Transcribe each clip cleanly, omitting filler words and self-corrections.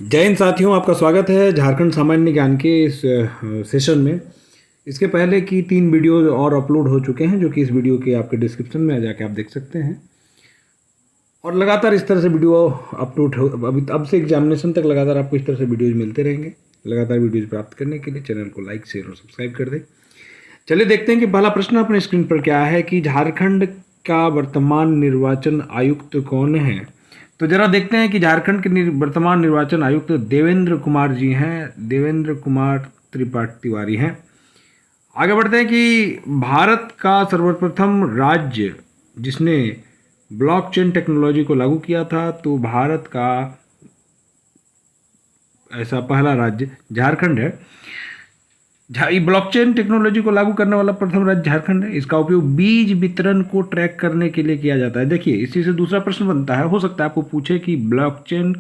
जय हिंद साथियों, आपका स्वागत है झारखंड सामान्य ज्ञान के इस सेशन में। इसके पहले की 3 वीडियो और अपलोड हो चुके हैं, जो कि इस वीडियो के आपके डिस्क्रिप्शन में जाके आप देख सकते हैं। और लगातार इस तरह से वीडियो अपलोड हो, अभी अब से एग्जामिनेशन तक लगातार आपको इस तरह से वीडियोज़ मिलते रहेंगे। लगातार वीडियोज़ प्राप्त करने के लिए चैनल को लाइक, शेयर और सब्सक्राइब कर दें। चलिए देखते हैं कि पहला प्रश्न अपने स्क्रीन पर क्या है कि झारखंड का वर्तमान निर्वाचन आयुक्त कौन है। तो जरा देखते हैं कि झारखंड के वर्तमान निर्वाचन आयुक्त देवेंद्र कुमार जी हैं, देवेंद्र कुमार तिवारी हैं। आगे बढ़ते हैं कि भारत का सर्वप्रथम राज्य जिसने ब्लॉकचेन टेक्नोलॉजी को लागू किया था, तो भारत का ऐसा पहला राज्य झारखंड है। ब्लॉकचेन टेक्नोलॉजी को लागू करने वाला प्रथम राज्य झारखंड है। इसका उपयोग बीज वितरण को ट्रैक करने के लिए किया जाता है। देखिए, इसी से दूसरा प्रश्न बनता है, हो सकता है आपको पूछे कि ब्लॉकचेन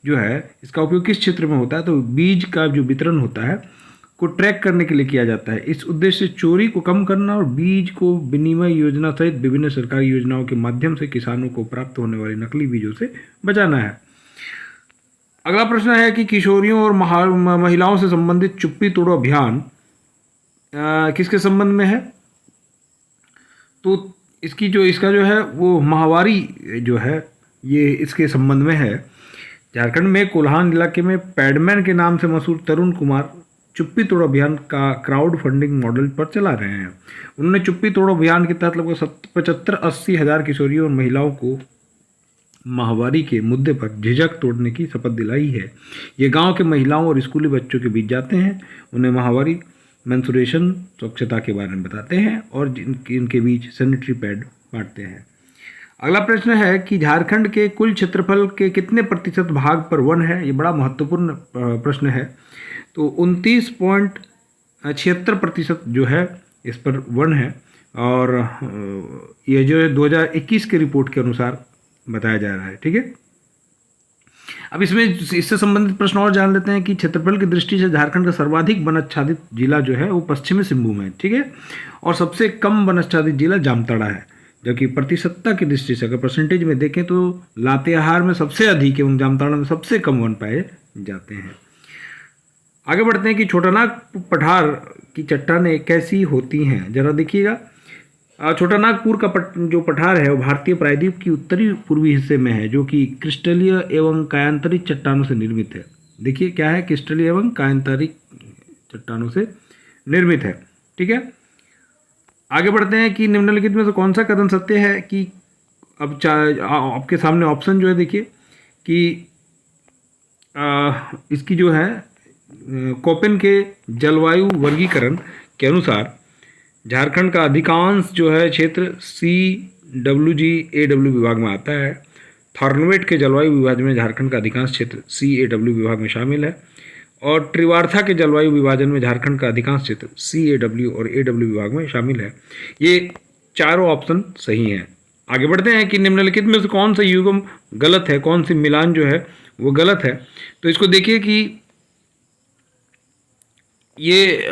जो है इसका उपयोग किस क्षेत्र में होता है। तो बीज का जो वितरण होता है को ट्रैक करने के लिए किया जाता है। इस उद्देश्य से चोरी को कम करना और बीज को विनिमय योजना सहित विभिन्न सरकारी योजनाओं के माध्यम से किसानों को प्राप्त होने वाले नकली बीजों से बचाना है। अगला प्रश्न है कि किशोरियों और महिलाओं से संबंधित चुप्पी तोड़ो अभियान किसके संबंध में है। तो इसका जो है वो माहवारी जो है ये इसके संबंध में है। झारखंड में कोल्हान इलाके में पैडमैन के नाम से मशहूर तरुण कुमार चुप्पी तोड़ो अभियान का क्राउड फंडिंग मॉडल पर चला रहे हैं। उन्होंने चुप्पी तोड़ो अभियान के तहत लगभग 75-80 हज़ार किशोरियों और महिलाओं को माहवारी के मुद्दे पर झिझक तोड़ने की शपथ दिलाई है। ये गांव के महिलाओं और स्कूली बच्चों के बीच जाते हैं, उन्हें माहवारी, मेंस्ट्रुएशन, स्वच्छता के बारे में बताते हैं और इनके बीच सैनिटरी पैड बांटते हैं। अगला प्रश्न है कि झारखंड के कुल क्षेत्रफल के कितने प्रतिशत भाग पर वन है। ये बड़ा महत्वपूर्ण प्रश्न है। तो 29.76% जो है इस पर वन है, और ये जो है 2021 के रिपोर्ट के अनुसार बताया जा रहा है। ठीक है, अब इससे संबंधित प्रश्न और जान लेते हैं कि क्षेत्रफल की दृष्टि से झारखंड का सर्वाधिक वन आच्छादित जिला जो है वो पश्चिमी सिंहभूम है। ठीक है, और सबसे कम वन आच्छादित जिला जामताड़ा है। जबकि प्रतिशतता की दृष्टि से अगर परसेंटेज में देखें तो लातेहार में सबसे अधिक एवं जामताड़ा में सबसे कम वन पाए जाते हैं। आगे बढ़ते हैं कि छोटानाग पठार की चट्टानें कैसी होती हैं। जरा देखिएगा, छोटानागपुर का जो पठार है वो भारतीय प्रायद्वीप की उत्तरी पूर्वी हिस्से में है, जो कि क्रिस्टलीय एवं कायांतरिक चट्टानों से निर्मित है। देखिए क्या है, क्रिस्टलीय एवं कायांतरिक चट्टानों से निर्मित है। ठीक है, आगे बढ़ते हैं कि निम्नलिखित में से कौन सा कथन सत्य है। कि अब आपके सामने ऑप्शन जो है देखिए कि इसकी जो है कोपेन के जलवायु वर्गीकरण के अनुसार झारखंड का अधिकांश जो है क्षेत्र CWG-AW विभाग में आता है। थॉर्नवेट के जलवायु विभाजन में झारखंड का अधिकांश क्षेत्र CAW विभाग में शामिल है, और त्रिवार्था के जलवायु विभाजन में झारखंड का अधिकांश क्षेत्र CAW और AW विभाग में शामिल है। ये चारों ऑप्शन सही हैं। आगे बढ़ते हैं कि निम्नलिखित में से कौन सा युग्म गलत है, कौन सी मिलान जो है वो गलत है। तो इसको देखिए कि ये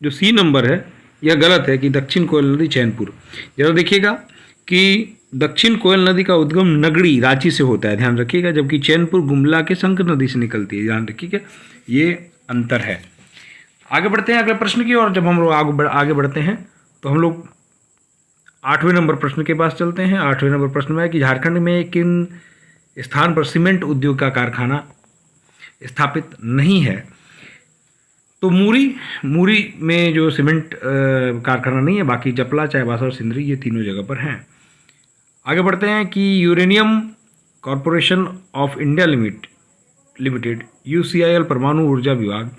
जो C नंबर है यह गलत है कि दक्षिण कोयल नदी चैनपुर। जरा देखिएगा कि दक्षिण कोयल नदी का उद्गम नगड़ी रांची से होता है, ध्यान रखिएगा, जबकि चैनपुर गुमला के शंकर नदी से निकलती है, ध्यान रखिएगा, ये अंतर है। आगे बढ़ते हैं अगले प्रश्न की ओर। जब हम लोग आगे बढ़ते हैं तो हम लोग 8वें नंबर प्रश्न के पास चलते हैं। 8वें नंबर प्रश्न में है कि झारखंड में किन स्थान पर सीमेंट उद्योग का कारखाना स्थापित नहीं है। तो मूरी में जो सीमेंट कारखाना नहीं है, बाकी जपला, चाईबासा और सिंदरी ये तीनों जगह पर हैं। आगे बढ़ते हैं कि uranium corporation of India limited UCIL परमाणु ऊर्जा विभाग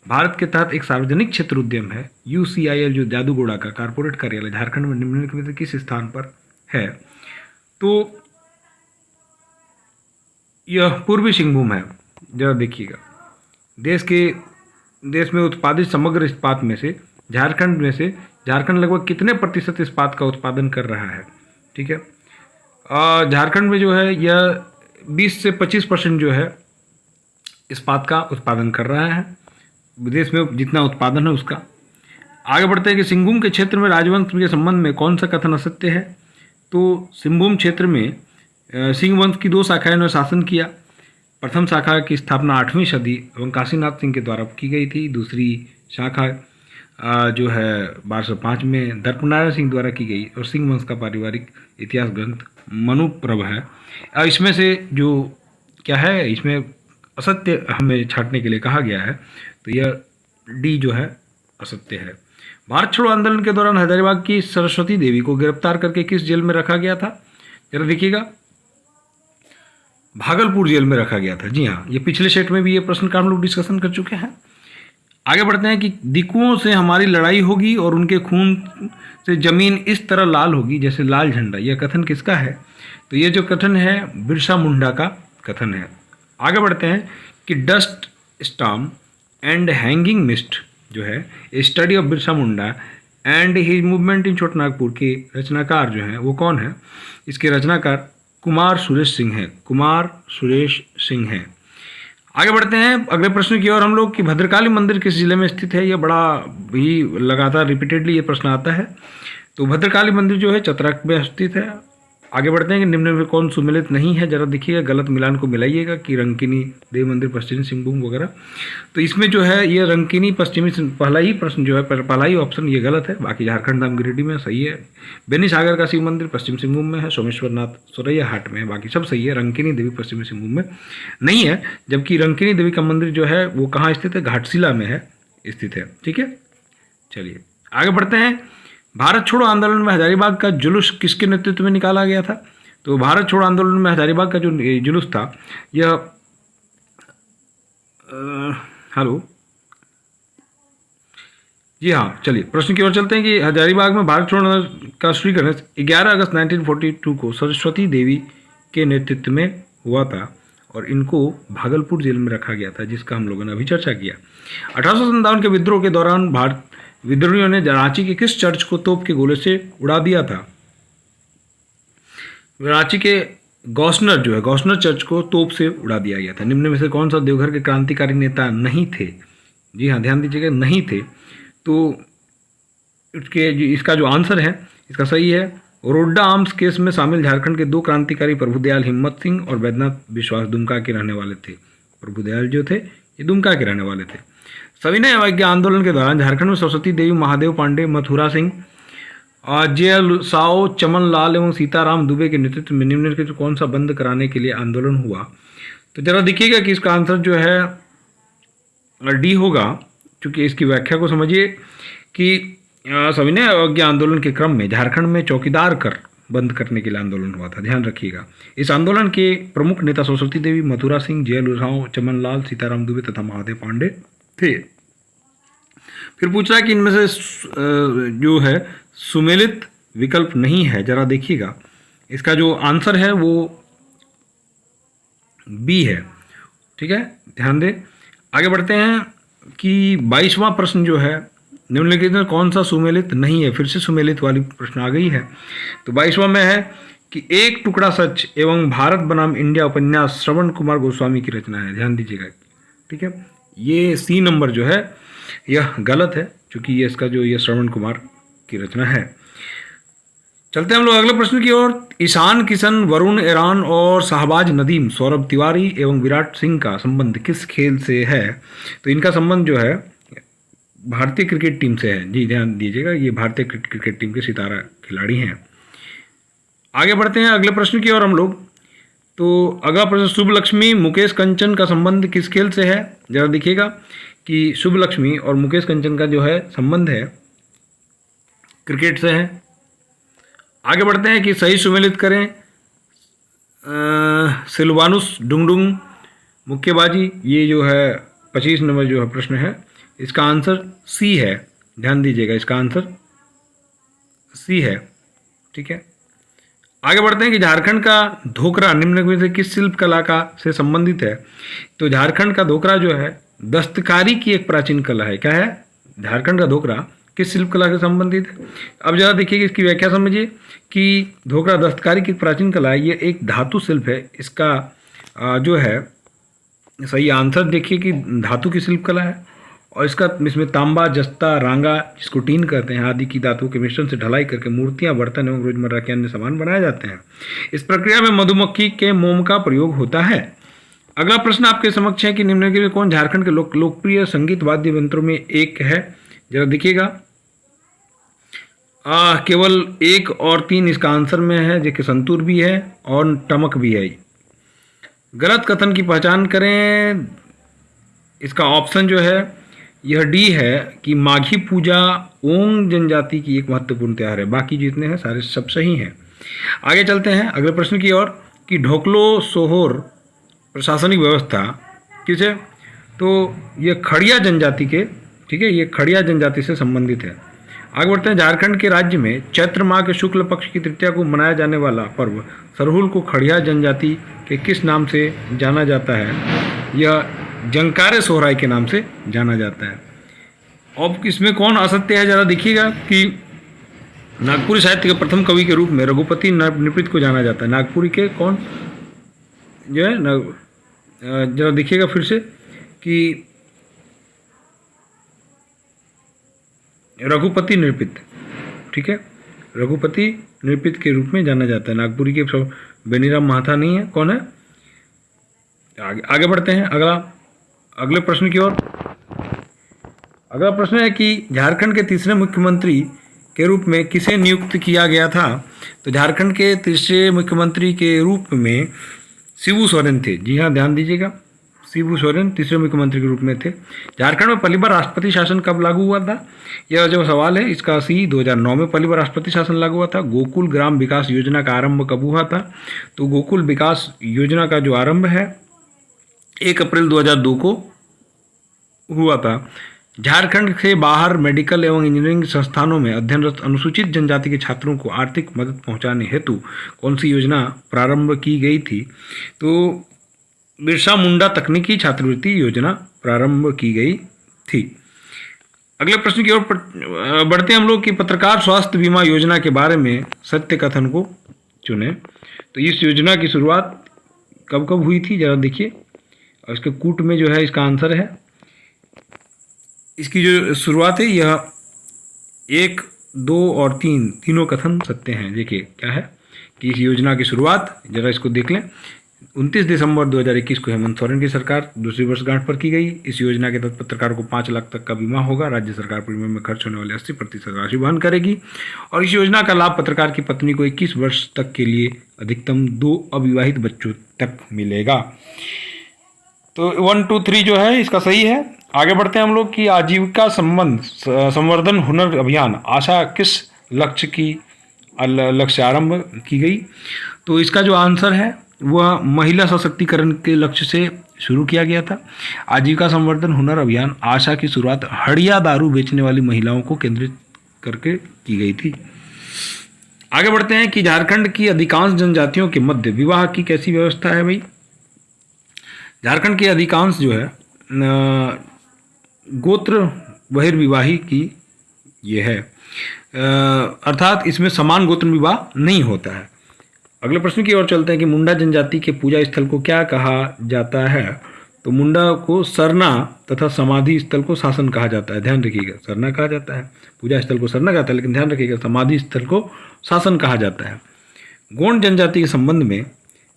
भारत के तहत एक सार्वजनिक क्षेत्र उद्यम है। UCIL जो जादूगोड़ा का कारपोरेट कार्यालय झारखंड में निम्नलिखित में किस स्थान पर है। तो यह पूर्वी सिंहभूम है। जरा देखिएगा, देश में उत्पादित समग्र इस्पात में से झारखंड लगभग कितने प्रतिशत इस्पात का उत्पादन कर रहा है। ठीक है, झारखंड में जो है यह 20 से 25% जो है इस्पात का उत्पादन कर रहा है, विदेश में जितना उत्पादन है उसका। आगे बढ़ते हैं कि सिंहभूम के क्षेत्र में राजवंश के संबंध में कौन सा कथन असत्य है। तो सिंहभूम क्षेत्र में सिंह वंश की 2 शाखाएं ने शासन किया। प्रथम शाखा की स्थापना 8वीं सदी एवं काशीनाथ सिंह के द्वारा की गई थी। दूसरी शाखा जो है 1205 में दर्पनारायण सिंह द्वारा की गई और सिंह वंश का पारिवारिक इतिहास ग्रंथ मनुप्रभ है। इसमें से जो क्या है, इसमें असत्य हमें छांटने के लिए कहा गया है, तो यह डी जो है असत्य है। भारत छोड़ो आंदोलन के दौरान हजारीबाग की सरस्वती देवी को गिरफ्तार करके किस जेल में रखा गया था? जरा देखिएगा, भागलपुर जेल में रखा गया था। जी हाँ, ये पिछले सेट में भी ये प्रश्न का हम लोग डिस्कशन कर चुके हैं। आगे बढ़ते हैं कि दिकुओं से हमारी लड़ाई होगी और उनके खून से जमीन इस तरह लाल होगी जैसे लाल झंडा, यह कथन किसका है? तो ये जो कथन है बिरसा मुंडा का कथन है। आगे बढ़ते हैं कि dust storm and hanging mist जो है study of Birsa Munda and his movement in Chotanagpur के रचनाकार जो हैं वो कौन है? इसके रचनाकार कुमार सुरेश सिंह है। कुमार सुरेश सिंह है। आगे बढ़ते हैं अगले प्रश्न की ओर हम लोग कि भद्रकाली मंदिर किस जिले में स्थित है? यह बड़ा ही लगातार रिपीटेडली ये प्रश्न आता है। तो भद्रकाली मंदिर जो है चतरा में स्थित है। आगे बढ़ते हैं कि निम्न में कौन सुमेलित नहीं है? जरा देखिएगा, गलत मिलान को मिलाइएगा कि रंकिनी देव मंदिर पश्चिमी सिंहभूम वगैरह। तो इसमें जो है ये रंकिनी पश्चिमी, पहला ही प्रश्न जो है, पहला ही ऑप्शन ये गलत है। बाकी झारखंड धाम गिरिडीह में सही है। बेनी सागर का शिव मंदिर पश्चिम सिंहभूम में है। सोमेश्वर नाथ सोरैया हाट में है। बाकी सब सही है। रंकिनी देवी पश्चिमी सिंहभूम में नहीं है, जबकि रंकिनी देवी का मंदिर जो है वो कहाँ स्थित है? घाटशिला में है स्थित है। ठीक है, चलिए आगे बढ़ते हैं। भारत छोड़ो आंदोलन में हजारीबाग का जुलूस किसके नेतृत्व में निकाला गया था? तो भारत छोड़ो आंदोलन में हजारीबाग का जो जुलूस था यह हेलो जी हाँ, चलिए प्रश्न की ओर चलते हैं कि हजारीबाग में भारत छोड़ो आंदोलन का श्रीकरण 11 अगस्त 1942 को सरस्वती देवी के नेतृत्व में हुआ था और इनको भागलपुर जेल में रखा गया था, जिसका हम लोगों ने अभी चर्चा किया। 1857 के विद्रोह के दौरान भारत विद्रोहियों ने रांची के किस चर्च को तोप के गोले से उड़ा दिया था? रांची के गौसनर जो है, गौसनर चर्च को तोप से उड़ा दिया गया था। निम्न में से कौन सा देवघर के क्रांतिकारी नेता नहीं थे? जी हाँ, ध्यान दीजिएगा, नहीं थे। तो इसका जो आंसर है इसका सही है। रोड्डा आर्म्स केस में शामिल झारखंड के 2 क्रांतिकारी प्रभुदयाल हिम्मत सिंह और वैद्यनाथ विश्वास दुमका के रहने वाले थे। प्रभुदयाल जो थे ये दुमका के रहने वाले थे। सविनय अवज्ञा आंदोलन के दौरान झारखंड में सरस्वती देवी, महादेव पांडे, मथुरा सिंह, जे साओ, चमन लाल एवं सीताराम दुबे के नेतृत्व में निम्न के कौन सा बंद कराने के लिए आंदोलन हुआ? तो जरा देखिएगा कि इसका आंसर जो है डी होगा, क्योंकि इसकी व्याख्या को समझिए कि सविनय अवज्ञा आंदोलन के क्रम में झारखंड में चौकीदार कर बंद करने के लिए आंदोलन हुआ था। ध्यान रखिएगा, इस आंदोलन के प्रमुख नेता सरस्वती देवी, मथुरा सिंह, जे साओ, चमन लाल, सीताराम दुबे तथा महादेव पांडे थे। फिर पूछ रहा है कि इनमें से जो है सुमेलित विकल्प नहीं है। जरा देखिएगा, इसका जो आंसर है वो बी है। ठीक है, ध्यान दें। आगे बढ़ते हैं कि 22वां प्रश्न जो है निम्नलिखित में कौन सा सुमेलित नहीं है? फिर से सुमेलित वाली प्रश्न आ गई है। तो 22वां में है कि एक टुकड़ा सच एवं भारत बनाम इंडिया उपन्यास श्रवण कुमार गोस्वामी की रचना है। ध्यान दीजिएगा। ठीक है, ये सी नंबर जो है यह गलत है, क्योंकि ये इसका जो ये श्रवण कुमार की रचना है। चलते हैं हम लोग अगले प्रश्न की ओर। ईशान किशन, वरुण ईरान और शाहबाज नदीम, सौरभ तिवारी एवं विराट सिंह का संबंध किस खेल से है? तो इनका संबंध जो है भारतीय क्रिकेट टीम से है। जी ध्यान दीजिएगा, ये भारतीय क्रिकेट टीम के सितारा खिलाड़ी हैं। आगे बढ़ते हैं अगले प्रश्न की ओर हम लोग। तो अगला प्रश्न, शुभ लक्ष्मी मुकेश कंचन का संबंध किस खेल से है? जरा देखिएगा कि शुभ लक्ष्मी और मुकेश कंचन का जो है संबंध है क्रिकेट से है। आगे बढ़ते हैं कि सही सुमेलित करें। सिल्वानुस डुंगडुंग मुक्केबाजी, ये जो है 25 नंबर जो है प्रश्न है, इसका आंसर सी है। ध्यान दीजिएगा, इसका आंसर सी है। ठीक है, आगे बढ़ते हैं कि झारखंड का धोकरा निम्न में से किस शिल्प कला का से संबंधित है? तो झारखंड का धोकरा जो है दस्तकारी की एक प्राचीन कला है। क्या है? झारखंड का धोकरा किस शिल्प कला से संबंधित है? अब जरा देखिए इसकी व्याख्या समझिए कि धोकरा दस्तकारी की प्राचीन कला है, ये एक धातु शिल्प है। इसका जो है सही आंसर देखिए कि धातु की शिल्प कला है और इसमें तांबा, जस्ता, रांगा, जिसको टीन कहते हैं, आदि की धातुओं के मिश्रण से ढलाई करके मूर्तियां, बर्तन एवं रोजमर्रा के अन्य सामान बनाए जाते हैं। इस प्रक्रिया में मधुमक्खी के मोम का प्रयोग होता है। अगला प्रश्न आपके समक्ष है कि निम्नलिखित में कौन झारखंड के लोकप्रिय संगीत वाद्य यंत्रों में एक है? जरा देखिएगा, केवल 1 और 3 इसका आंसर में है, जो कि संतूर भी है और टमक भी है। गलत कथन की पहचान करें। इसका ऑप्शन जो है यह डी है कि माघी पूजा ओंग जनजाति की एक महत्वपूर्ण त्यौहार है। बाकी जितने हैं सारे सब सही हैं। आगे चलते हैं अगले प्रश्न की ओर कि ढोकलो सोहोर प्रशासनिक व्यवस्था किस है? तो ये खड़िया जनजाति के, ठीक है, ये खड़िया जनजाति से संबंधित है। आगे बढ़ते हैं। झारखंड के राज्य में चैत्र माह के शुक्ल पक्ष की तृतीया को मनाया जाने वाला पर्व सरहुल को खड़िया जनजाति के किस नाम से जाना जाता है? यह जंकारे सोहराय के नाम से जाना जाता है। अब इसमें कौन असत्य है? जरा देखिएगा कि नागपुरी साहित्य के प्रथम कवि के रूप में रघुपति नृपित को जाना जाता है। नागपुरी के कौन जो है ना, जरा देखिएगा फिर से कि रघुपति नृपित, ठीक है, रघुपति नृपित के रूप में जाना जाता है। नागपुरी के बेनीराम महाथा नहीं है, कौन है? आगे बढ़ते हैं अगले प्रश्न की ओर। अगला प्रश्न है कि झारखंड के तीसरे मुख्यमंत्री के रूप में किसे नियुक्त किया गया था? तो झारखंड के तीसरे मुख्यमंत्री के रूप में शिबू सोरेन थे। जी हाँ, ध्यान दीजिएगा, शिबू सोरेन तीसरे मुख्यमंत्री के रूप में थे। झारखंड में पहली बार राष्ट्रपति शासन कब लागू हुआ था? यह जो सवाल है इसका सी 2009 में पहली बार राष्ट्रपति शासन लागू हुआ था। गोकुल ग्राम विकास योजना का आरंभ कब हुआ था? तो गोकुल विकास योजना का जो आरंभ है 1 अप्रैल 2002 को हुआ था। झारखंड से बाहर मेडिकल एवं इंजीनियरिंग संस्थानों में अध्ययनरत अनुसूचित जनजाति के छात्रों को आर्थिक मदद पहुंचाने हेतु कौन सी योजना प्रारंभ की गई थी? तो बिरसा मुंडा तकनीकी छात्रवृत्ति योजना प्रारंभ की गई थी। अगले प्रश्न की ओर बढ़ते हैं हम लोग कि पत्रकार स्वास्थ्य बीमा योजना के बारे में सत्य कथन को चुनें। तो इस योजना की शुरुआत कब कब हुई थी? जरा देखिए, और इसके कूट में जो है इसका आंसर है। इसकी जो शुरुआत है यह 1, 2 और 3 तीनों कथन सत्य हैं। देखिए क्या है कि इस योजना की शुरुआत, जरा इसको देख लें, 29 दिसंबर 2021 को हेमंत सोरेन की सरकार दूसरी वर्षगांठ पर की गई। इस योजना के तहत पत्रकार को 5 लाख तक का बीमा होगा। राज्य सरकार प्रीमियम में खर्च होने वाले 80% राशि वहन करेगी और इस योजना का लाभ पत्रकार की पत्नी को 21 वर्ष तक के लिए अधिकतम 2 अविवाहित बच्चों तक मिलेगा। तो 1, 2, 3 जो है इसका सही है। आगे बढ़ते हैं हम लोग कि आजीविका संवर्धन हुनर अभियान आशा किस लक्ष्य आरंभ की गई? तो इसका जो आंसर है वह महिला सशक्तिकरण के लक्ष्य से शुरू किया गया था। आजीविका संवर्धन हुनर अभियान आशा की शुरुआत हड़िया दारू बेचने वाली महिलाओं को केंद्रित करके की गई थी। आगे बढ़ते हैं कि झारखंड की अधिकांश जनजातियों के मध्य विवाह की कैसी व्यवस्था है? भाई, झारखंड के अधिकांश जो है गोत्र बहिर्विवाही की ये है, अर्थात इसमें समान गोत्र विवाह नहीं होता है। अगले प्रश्न की ओर चलते हैं कि मुंडा जनजाति के पूजा स्थल को क्या कहा जाता है? तो मुंडा को सरना तथा समाधि स्थल को शासन कहा जाता है। ध्यान रखिएगा, सरना कहा जाता है, पूजा स्थल को सरना कहता है, लेकिन ध्यान रखिएगा समाधि स्थल को शासन कहा जाता है। गोंड जनजाति के संबंध में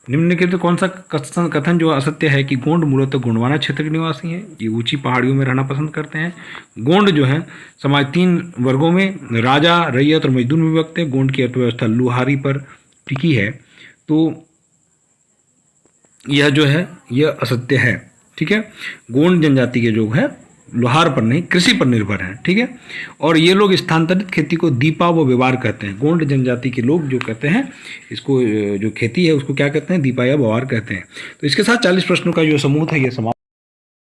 निम्नलिखित कौन सा कथन जो असत्य है कि गोंड मूलतः गोंडवाना क्षेत्र के निवासी हैं? ये ऊंची पहाड़ियों में रहना पसंद करते हैं। गोंड जो है समाज 3 वर्गों में राजा, रैयत और मजदूर में विभक्त है। गोंड की अर्थव्यवस्था लुहारी पर टिकी है, तो यह जो है यह असत्य है। ठीक है, गोंड जनजाति के लोग हैं लोहार पर नहीं कृषि पर निर्भर हैं। ठीक है, और ये लोग स्थानांतरित खेती को दीपा व व्यवहार कहते हैं। गोंड जनजाति के लोग जो कहते हैं इसको, जो खेती है उसको क्या कहते हैं? दीपा या व्यवहार कहते हैं। तो इसके साथ 40 प्रश्नों का जो समूह था ये समाप्त।